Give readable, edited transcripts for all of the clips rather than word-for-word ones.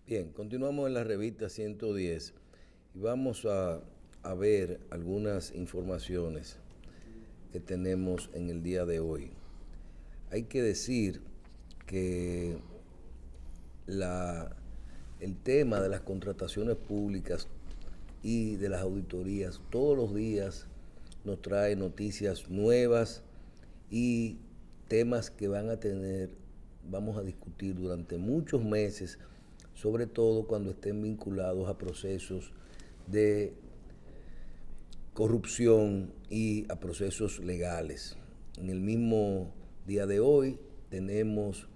Bien, continuamos en la revista 110 y vamos a ver algunas informaciones que tenemos en el día de hoy. Hay que decir que el tema de las contrataciones públicas y de las auditorías todos los días nos trae noticias nuevas y temas que vamos a discutir durante muchos meses, sobre todo cuando estén vinculados a procesos de corrupción y a procesos legales. En el mismo día de hoy tenemos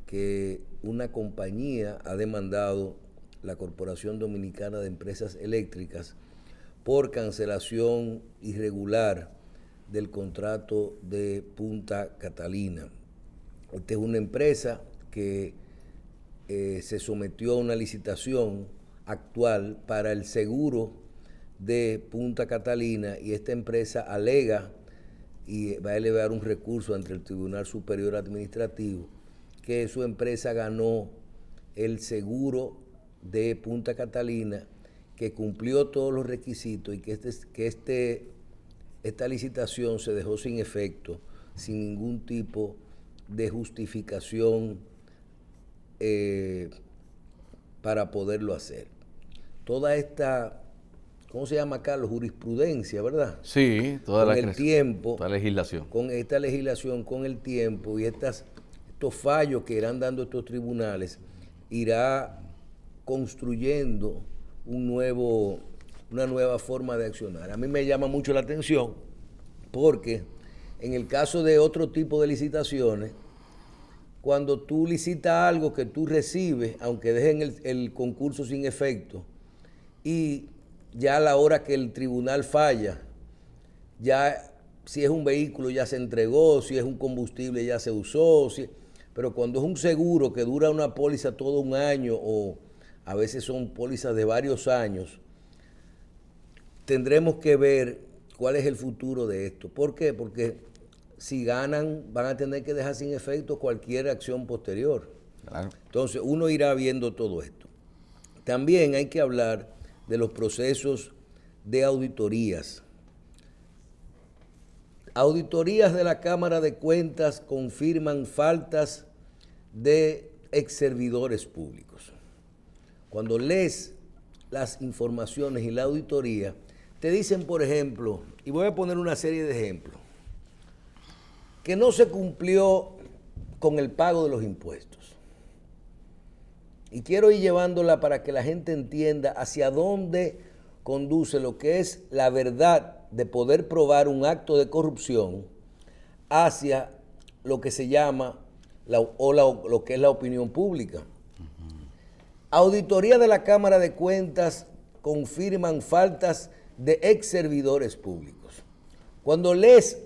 que una compañía ha demandado la Corporación Dominicana de Empresas Eléctricas por cancelación irregular del contrato de Punta Catalina. Esta es una empresa que se sometió a una licitación actual para el seguro de Punta Catalina y esta empresa alega y va a elevar un recurso ante el Tribunal Superior Administrativo que su empresa ganó el seguro de Punta Catalina, que cumplió todos los requisitos y que esta licitación se dejó sin efecto, sin ningún tipo de justificación para poderlo hacer. Toda esta, ¿cómo se llama, Carlos? Jurisprudencia, ¿verdad? Sí, toda la legislación. Con esta legislación, con el tiempo y estos fallos que irán dando estos tribunales, irá construyendo una nueva forma de accionar. A mí me llama mucho la atención porque en el caso de otro tipo de licitaciones, cuando tú licitas algo que tú recibes, aunque dejen el concurso sin efecto, y ya a la hora que el tribunal falla, ya si es un vehículo ya se entregó, si es un combustible ya se usó, pero cuando es un seguro que dura una póliza todo un año o a veces son pólizas de varios años, tendremos que ver cuál es el futuro de esto. ¿Por qué? Porque si ganan van a tener que dejar sin efecto cualquier acción posterior. Claro. Entonces uno irá viendo todo esto. También hay que hablar de los procesos de auditorías. Auditorías de la Cámara de Cuentas confirman faltas de exservidores públicos. Cuando lees las informaciones y la auditoría, te dicen, por ejemplo, y voy a poner una serie de ejemplos, que no se cumplió con el pago de los impuestos. Y quiero ir llevándola para que la gente entienda hacia dónde conduce lo que es la verdad de poder probar un acto de corrupción hacia lo que se llama lo que es la opinión pública. Auditoría de la Cámara de Cuentas confirman faltas de ex servidores públicos. Cuando lees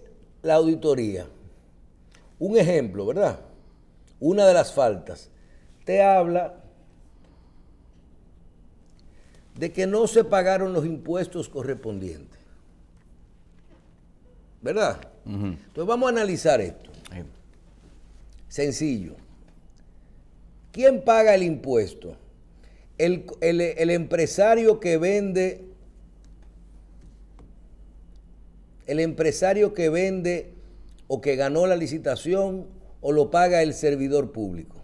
la auditoría, un ejemplo, ¿verdad? Una de las faltas te habla de que no se pagaron los impuestos correspondientes. ¿Verdad? Entonces vamos a analizar esto. Sencillo. ¿Quién paga el impuesto? El empresario que vende, o que ganó la licitación, o lo paga el servidor público.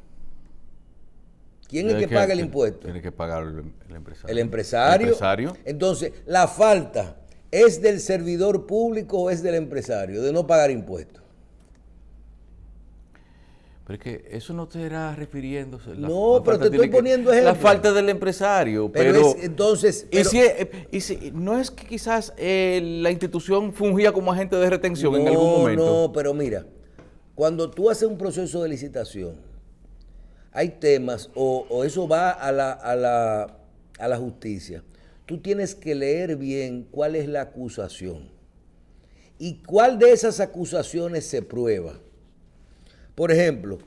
¿Quién es que paga el impuesto? Tiene que pagar el empresario. ¿El empresario? ¿El empresario? Entonces, la falta, ¿es del servidor público o es del empresario de no pagar impuestos? Pero es que eso no te era refiriéndose. No, pero te estoy poniendo ejemplo. La falta del empresario. Entonces. No es que quizás la institución fungía como agente de retención en algún momento. No, pero mira, cuando tú haces un proceso de licitación, hay temas, o eso va a la justicia. Tú tienes que leer bien cuál es la acusación y cuál de esas acusaciones se prueba. Por ejemplo,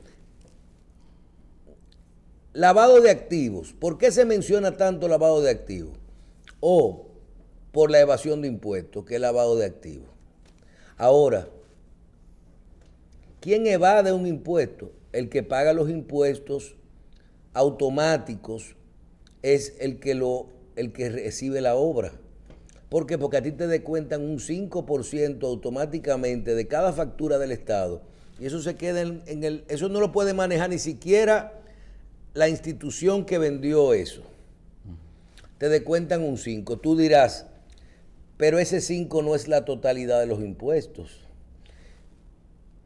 lavado de activos. ¿Por qué se menciona tanto lavado de activos? O por la evasión de impuestos, que es lavado de activos. Ahora, ¿quién evade un impuesto? El que paga los impuestos automáticos es el que recibe la obra. ¿Por qué? Porque a ti te descuentan un 5% automáticamente de cada factura del Estado. Y eso se queda eso no lo puede manejar ni siquiera la institución que vendió eso. Te descuentan un 5%. Tú dirás, pero ese 5 no es la totalidad de los impuestos.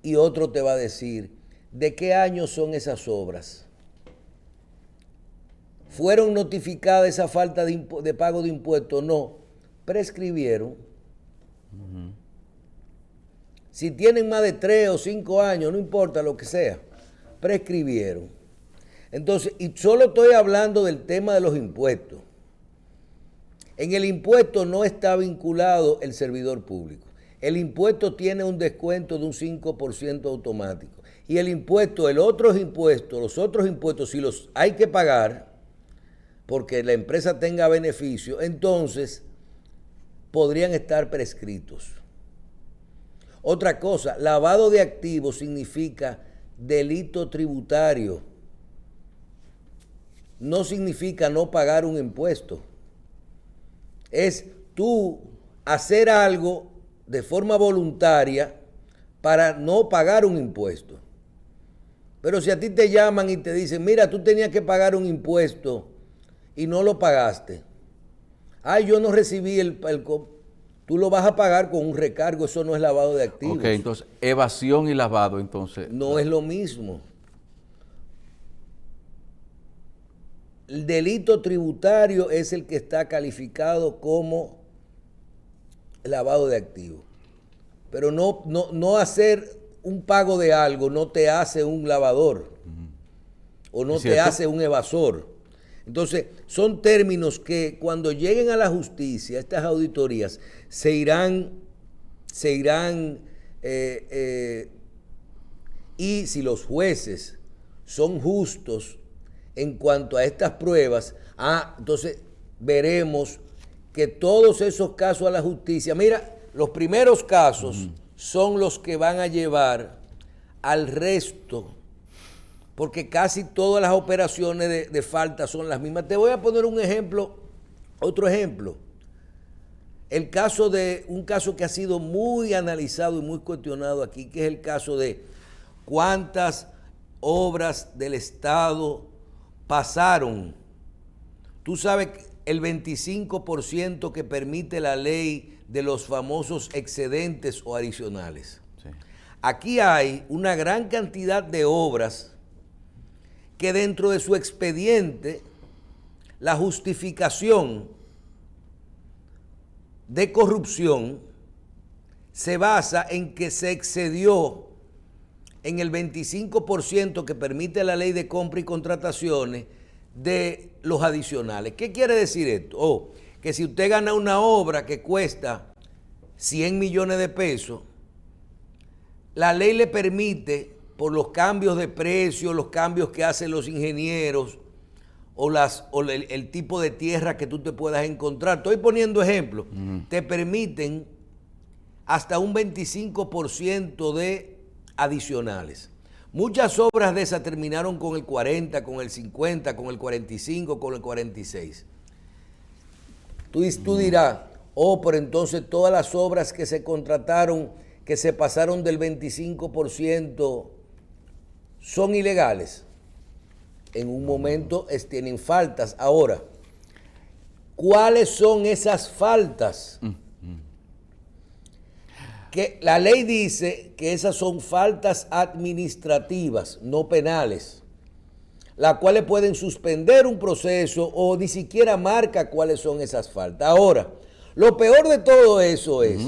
Y otro te va a decir, ¿de qué año son esas obras? ¿Fueron notificadas esa falta de pago de impuestos? No, prescribieron. Si tienen más de 3 o 5 años, no importa lo que sea, prescribieron. Entonces, y solo estoy hablando del tema de los impuestos. En el impuesto no está vinculado el servidor público. El impuesto tiene un descuento de un 5% automático. Y el impuesto, los otros impuestos, si los hay que pagar, porque la empresa tenga beneficio, entonces podrían estar prescritos. Otra cosa, lavado de activos significa delito tributario. No significa no pagar un impuesto. Es tú hacer algo de forma voluntaria para no pagar un impuesto. Pero si a ti te llaman y te dicen, mira, tú tenías que pagar un impuesto y no lo pagaste. Ay, yo no recibí tú lo vas a pagar con un recargo, eso no es lavado de activos. Ok, entonces, evasión y lavado, entonces. No es lo mismo. El delito tributario es el que está calificado como lavado de activos. Pero no hacer un pago de algo no te hace un lavador o no te hace un evasor. Entonces, son términos que cuando lleguen a la justicia, estas auditorías, se irán y si los jueces son justos en cuanto a estas pruebas, entonces veremos que todos esos casos a la justicia, mira, los primeros casos son los que van a llevar al resto, porque casi todas las operaciones de falta son las mismas. Te voy a poner un ejemplo, otro ejemplo. Un caso que ha sido muy analizado y muy cuestionado aquí, que es el caso de cuántas obras del Estado pasaron. Tú sabes el 25% que permite la ley de los famosos excedentes o adicionales. Sí. Aquí hay una gran cantidad de obras que dentro de su expediente, la justificación de corrupción se basa en que se excedió en el 25% que permite la ley de compra y contrataciones de los adicionales. ¿Qué quiere decir esto? Que si usted gana una obra que cuesta 100 millones de pesos, la ley le permite, por los cambios de precio, los cambios que hacen los ingenieros o el tipo de tierra que tú te puedas encontrar. Estoy poniendo ejemplos. Te permiten hasta un 25% de adicionales. Muchas obras de esas terminaron con el 40, con el 50, con el 45, con el 46. Tú dirás, pero entonces todas las obras que se contrataron, que se pasaron del 25%, son ilegales. En un momento tienen faltas. Ahora, ¿cuáles son esas faltas? Que la ley dice que esas son faltas administrativas, no penales, las cuales pueden suspender un proceso o ni siquiera marca cuáles son esas faltas. Ahora, lo peor de todo eso es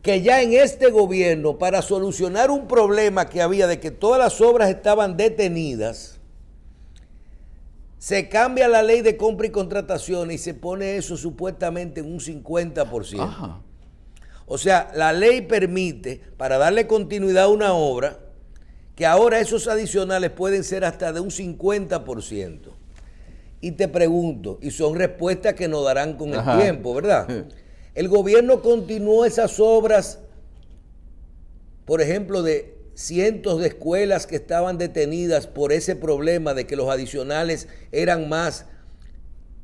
que ya en este gobierno, para solucionar un problema que había de que todas las obras estaban detenidas, se cambia la ley de compra y contratación y se pone eso supuestamente en un 50%. Ajá. O sea, la ley permite, para darle continuidad a una obra, que ahora esos adicionales pueden ser hasta de un 50%. Y te pregunto, y son respuestas que nos darán con el tiempo, ¿verdad? El gobierno continuó esas obras, por ejemplo, de cientos de escuelas que estaban detenidas por ese problema de que los adicionales eran más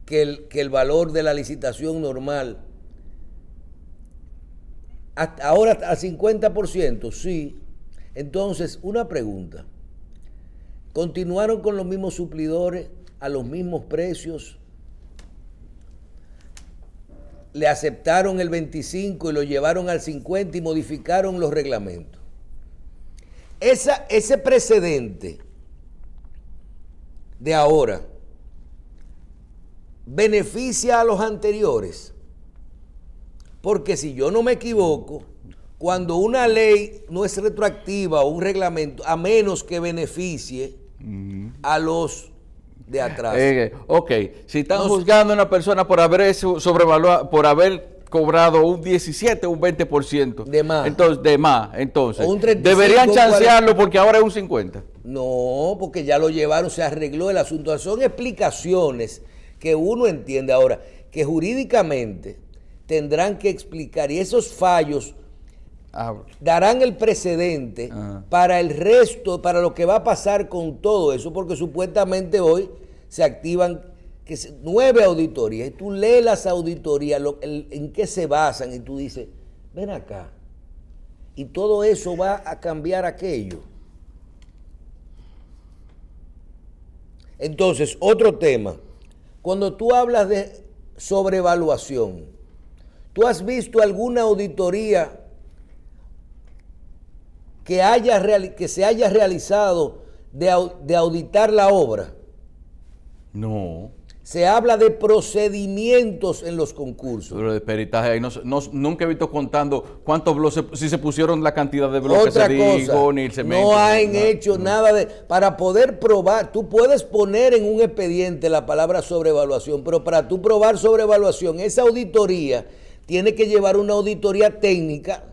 que el valor de la licitación normal. Hasta ahora al 50%, sí. Entonces, una pregunta. ¿Continuaron con los mismos suplidores a los mismos precios? ¿Le aceptaron el 25 y lo llevaron al 50 y modificaron los reglamentos? Ese precedente de ahora beneficia a los anteriores. Porque si yo no me equivoco, cuando una ley no es retroactiva o un reglamento, a menos que beneficie a los de atrás. Ok, si están juzgando a una persona por haber sobrevaluado, por haber cobrado un 17 o un 20% de más. Entonces, o un 35, deberían chancearlo porque ahora es un 50. No, porque ya lo llevaron, se arregló el asunto. Son explicaciones que uno entiende ahora, que jurídicamente tendrán que explicar, y esos fallos darán el precedente para el resto, para lo que va a pasar con todo eso, porque supuestamente hoy se activan 9 auditorías, y tú lees las auditorías, en qué se basan, y tú dices, ven acá, y todo eso va a cambiar aquello. Entonces, otro tema, cuando tú hablas de sobrevaluación, ¿tú has visto alguna auditoría que se haya realizado de auditar la obra? No. Se habla de procedimientos en los concursos. Pero de peritaje, ahí nunca he visto contando cuántos bloques, si se pusieron la cantidad de bloques, ni el cemento. No han hecho nada para poder probar. Tú puedes poner en un expediente la palabra sobrevaluación, pero para tú probar sobrevaluación, esa auditoría tiene que llevar una auditoría técnica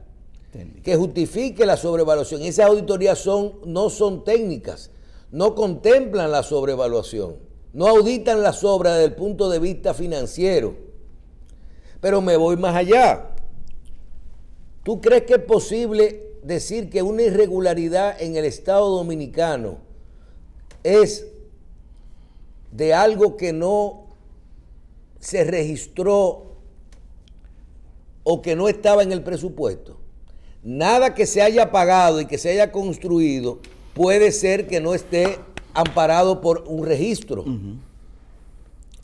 que justifique la sobrevaluación. Esas auditorías no son técnicas, no contemplan la sobrevaluación. No auditan las obras desde el punto de vista financiero. Pero me voy más allá. ¿Tú crees que es posible decir que una irregularidad en el Estado Dominicano es de algo que no se registró o que no estaba en el presupuesto? Nada que se haya pagado y que se haya construido puede ser que no esté amparado por un registro.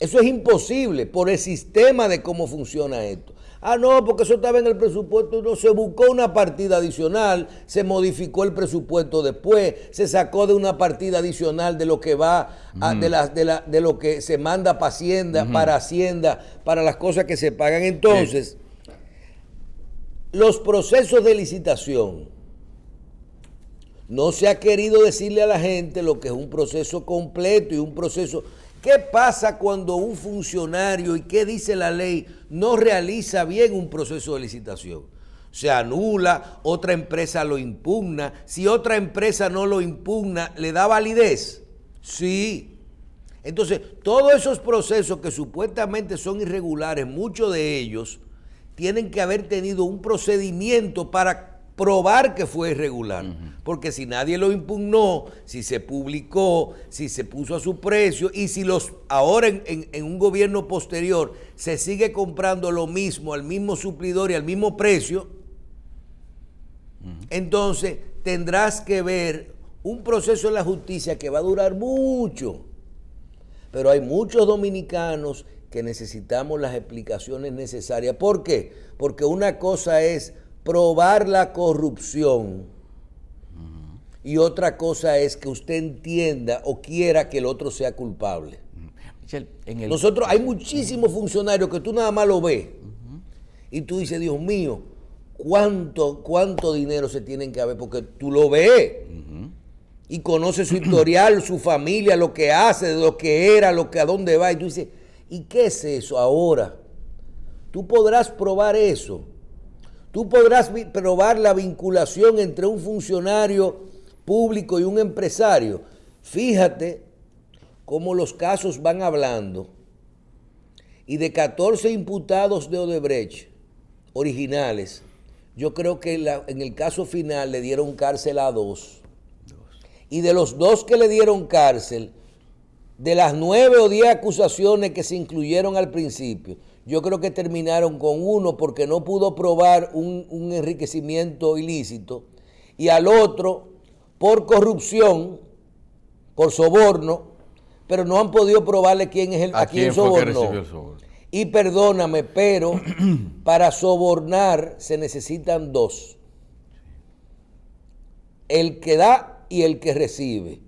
Eso es imposible por el sistema de cómo funciona esto. No, porque eso estaba en el presupuesto, no, se buscó una partida adicional, se modificó el presupuesto después, se sacó de una partida adicional de lo que va, de lo que se manda para Hacienda, para las cosas que se pagan. Entonces, los procesos de licitación, no se ha querido decirle a la gente lo que es un proceso completo y un proceso. ¿Qué pasa cuando un funcionario, y qué dice la ley, no realiza bien un proceso de licitación? Se anula, otra empresa lo impugna. Si otra empresa no lo impugna, ¿le da validez? Sí. Entonces, todos esos procesos que supuestamente son irregulares, muchos de ellos tienen que haber tenido un procedimiento para probar que fue irregular, porque si nadie lo impugnó, si se publicó, si se puso a su precio, y si ahora en un gobierno posterior se sigue comprando lo mismo, al mismo suplidor y al mismo precio, entonces tendrás que ver un proceso en la justicia que va a durar mucho, pero hay muchos dominicanos que necesitamos las explicaciones necesarias. ¿Por qué? Porque una cosa es probar la corrupción y otra cosa es que usted entienda o quiera que el otro sea culpable. Nosotros, hay muchísimos funcionarios que tú nada más lo ves y tú dices, Dios mío, ¿cuánto dinero se tienen que haber? Porque tú lo ves y conoces su historial, su familia, lo que hace, de lo que era, a dónde va, y tú dices, ¿y qué es eso ahora? Tú podrás probar eso. Tú podrás probar la vinculación entre un funcionario público y un empresario. Fíjate cómo los casos van hablando. Y de 14 imputados de Odebrecht originales, Yo creo que en el caso final le dieron cárcel a 2. Y de los 2 que le dieron cárcel, de las 9 o 10 acusaciones que se incluyeron al principio, yo creo que terminaron con 1 porque no pudo probar un enriquecimiento ilícito, y al otro por corrupción, por soborno, pero no han podido probarle quién es a quién sobornó. Y perdóname, pero para sobornar se necesitan 2. El que da y el que recibe.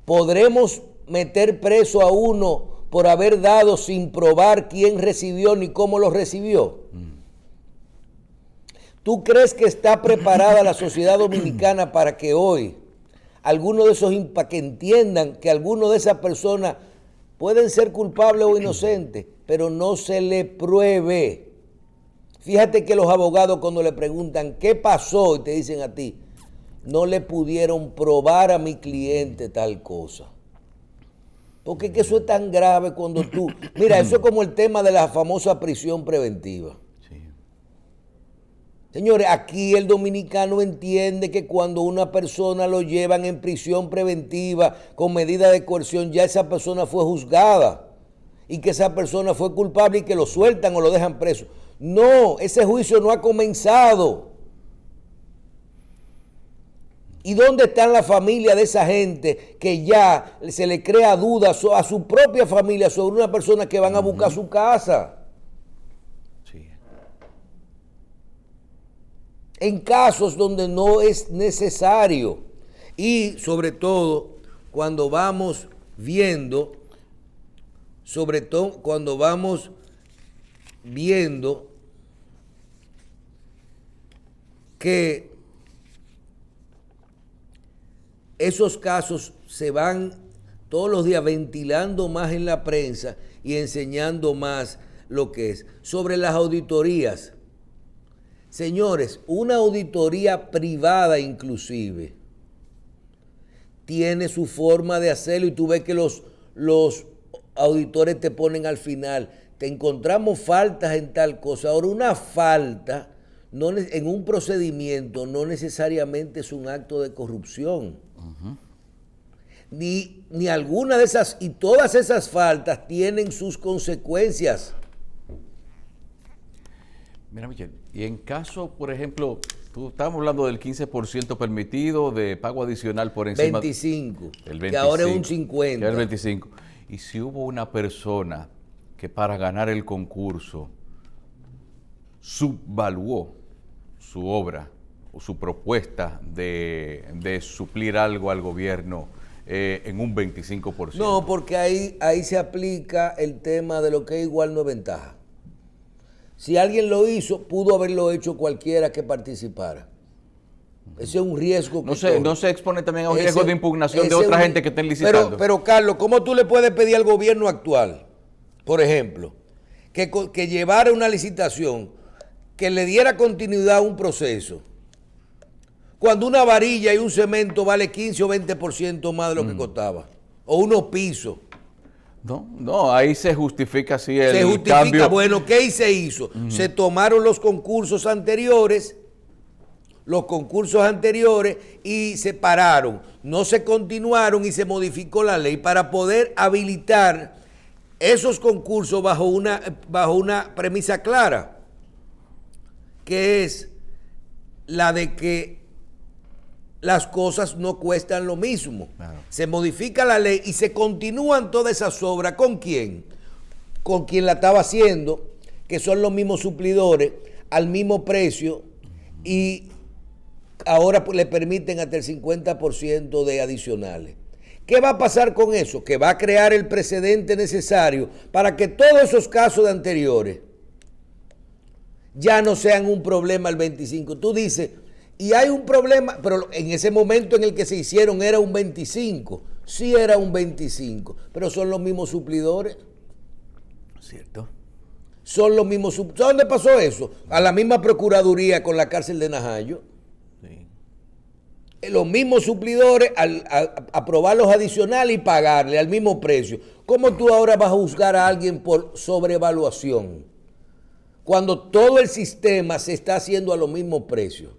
¿Podremos meter preso a uno por haber dado sin probar quién recibió ni cómo lo recibió? ¿Tú crees que está preparada la sociedad dominicana para que hoy para que entiendan que alguno de esas personas pueden ser culpables o inocentes, pero no se le pruebe? Fíjate que los abogados, cuando le preguntan qué pasó y te dicen a ti, no le pudieron probar a mi cliente tal cosa. Porque es que eso es tan grave cuando tú... Mira, eso es como el tema de la famosa prisión preventiva. Sí. Señores, aquí el dominicano entiende que cuando una persona lo llevan en prisión preventiva con medida de coerción, ya esa persona fue juzgada y que esa persona fue culpable y que lo sueltan o lo dejan preso. No, ese juicio no ha comenzado. ¿Y dónde están las familias de esa gente que ya se le crea dudas a su propia familia sobre una persona que van a buscar su casa? Sí. En casos donde no es necesario. Y sobre todo cuando vamos viendo, que esos casos se van todos los días ventilando más en la prensa y enseñando más lo que es. Sobre las auditorías. Señores, una auditoría privada inclusive tiene su forma de hacerlo y tú ves que los auditores te ponen al final, te encontramos faltas en tal cosa. Ahora, una falta en un procedimiento no necesariamente es un acto de corrupción. Ni alguna de esas, y todas esas faltas tienen sus consecuencias. Mira, Michel, y en caso, por ejemplo, estábamos hablando del 15% permitido de pago adicional por encima 25, el 25, que ahora es un 50. Que es el 25. Y si hubo una persona que para ganar el concurso subvaluó su obra o su propuesta de suplir algo al gobierno en un 25%. No, porque ahí se aplica el tema de lo que es igual no es ventaja. Si alguien lo hizo, pudo haberlo hecho cualquiera que participara. Ese es un riesgo que no se expone también a un riesgo de impugnación de otra gente que estén licitando. Pero Carlos, ¿cómo tú le puedes pedir al gobierno actual, por ejemplo, que llevara una licitación, que le diera continuidad a un proceso, cuando una varilla y un cemento vale 15 o 20% más de lo que costaba? O unos pisos. No, ahí se justifica así el cambio. Bueno, ¿qué se hizo? Se tomaron los concursos anteriores y se pararon. No se continuaron y se modificó la ley para poder habilitar esos concursos bajo una premisa clara, que es la de que las cosas no cuestan lo mismo. Claro. Se modifica la ley y se continúan todas esas obras. ¿Con quién? Con quien la estaba haciendo, que son los mismos suplidores, al mismo precio, y ahora le permiten hasta el 50% de adicionales. ¿Qué va a pasar con eso? Que va a crear el precedente necesario para que todos esos casos de anteriores ya no sean un problema al 25. Tú dices, y hay un problema, pero en ese momento en el que se hicieron era un 25. Sí era un 25, pero son los mismos suplidores. ¿Cierto? Son los mismos suplidores. ¿Dónde pasó eso? A la misma Procuraduría con la cárcel de Najayo. Sí. Los mismos suplidores al aprobar los adicionales y pagarle al mismo precio. ¿Cómo tú ahora vas a juzgar a alguien por sobrevaluación? cuando todo el sistema se está haciendo a los mismos precios.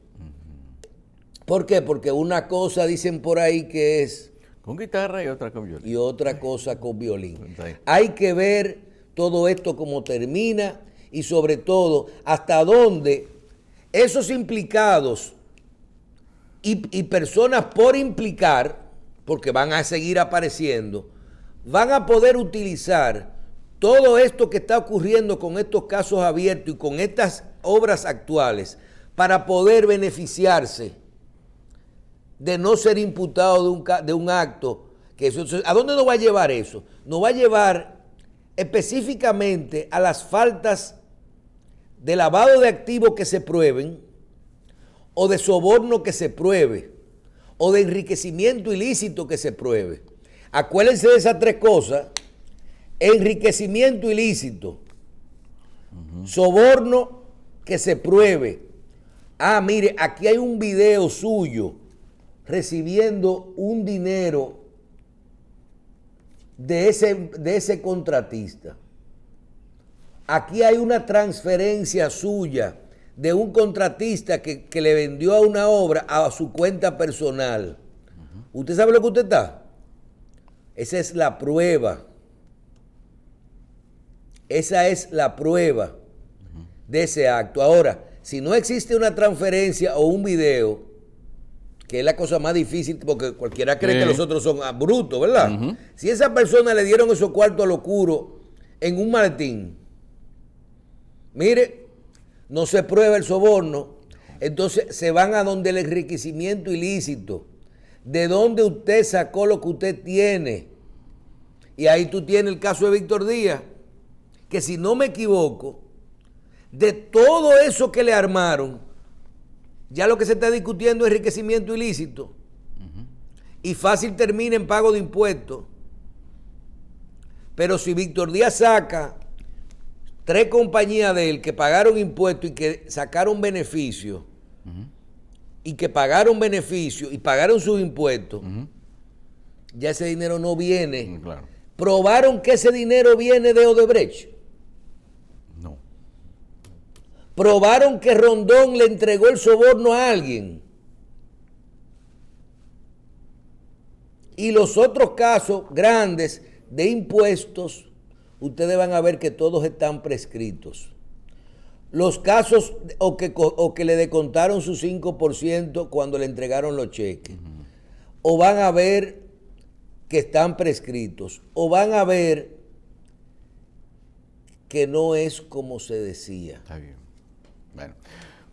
¿Por qué? Porque una cosa dicen por ahí que es... Con guitarra y otra con violín. Y otra cosa con violín. Sí. Hay que ver todo esto cómo termina y sobre todo hasta dónde esos implicados y personas por implicar, porque van a seguir apareciendo, van a poder utilizar todo esto que está ocurriendo con estos casos abiertos y con estas obras actuales para poder beneficiarse de no ser imputado de un acto. ¿A dónde nos va a llevar eso? Nos va a llevar específicamente a las faltas de lavado de activos que se prueben, o de soborno que se pruebe, o de enriquecimiento ilícito que se pruebe. Acuérdense de esas tres cosas: enriquecimiento ilícito, soborno que se pruebe. Ah, mire, aquí hay un video suyo recibiendo un dinero de ese contratista. Aquí hay una transferencia suya de un contratista que le vendió a una obra a su cuenta personal. ¿Usted sabe lo que usted está? Esa es la prueba. Esa es la prueba de ese acto. Ahora, si no existe una transferencia o un video, que es la cosa más difícil, porque cualquiera cree que los otros son brutos, ¿verdad? Si esa persona le dieron esos cuartos a locuro en un maletín, mire, no se prueba el soborno, entonces se van a donde el enriquecimiento ilícito, de donde usted sacó lo que usted tiene. Y ahí tú tienes el caso de Víctor Díaz, que si no me equivoco, de todo eso que le armaron, ya lo que se está discutiendo es enriquecimiento ilícito, y fácil termina en pago de impuestos. Pero si Víctor Díaz saca 3 compañías de él que pagaron impuestos y que sacaron beneficios, y que pagaron beneficios y pagaron sus impuestos, ya ese dinero no viene. Claro. ¿Probaron que ese dinero viene de Odebrecht? No. ¿Probaron que Rondón le entregó el soborno a alguien? Y los otros casos grandes de impuestos, ustedes van a ver que todos están prescritos. Los casos o que le descontaron su 5% cuando le entregaron los cheques, o van a ver que están prescritos, o van a ver que no es como se decía. Está bien. Bueno,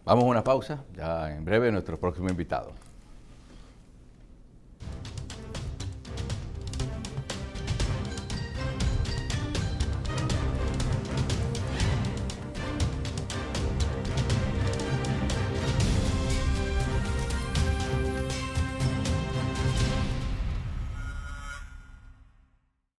vamos a una pausa. Ya en breve nuestro próximo invitado.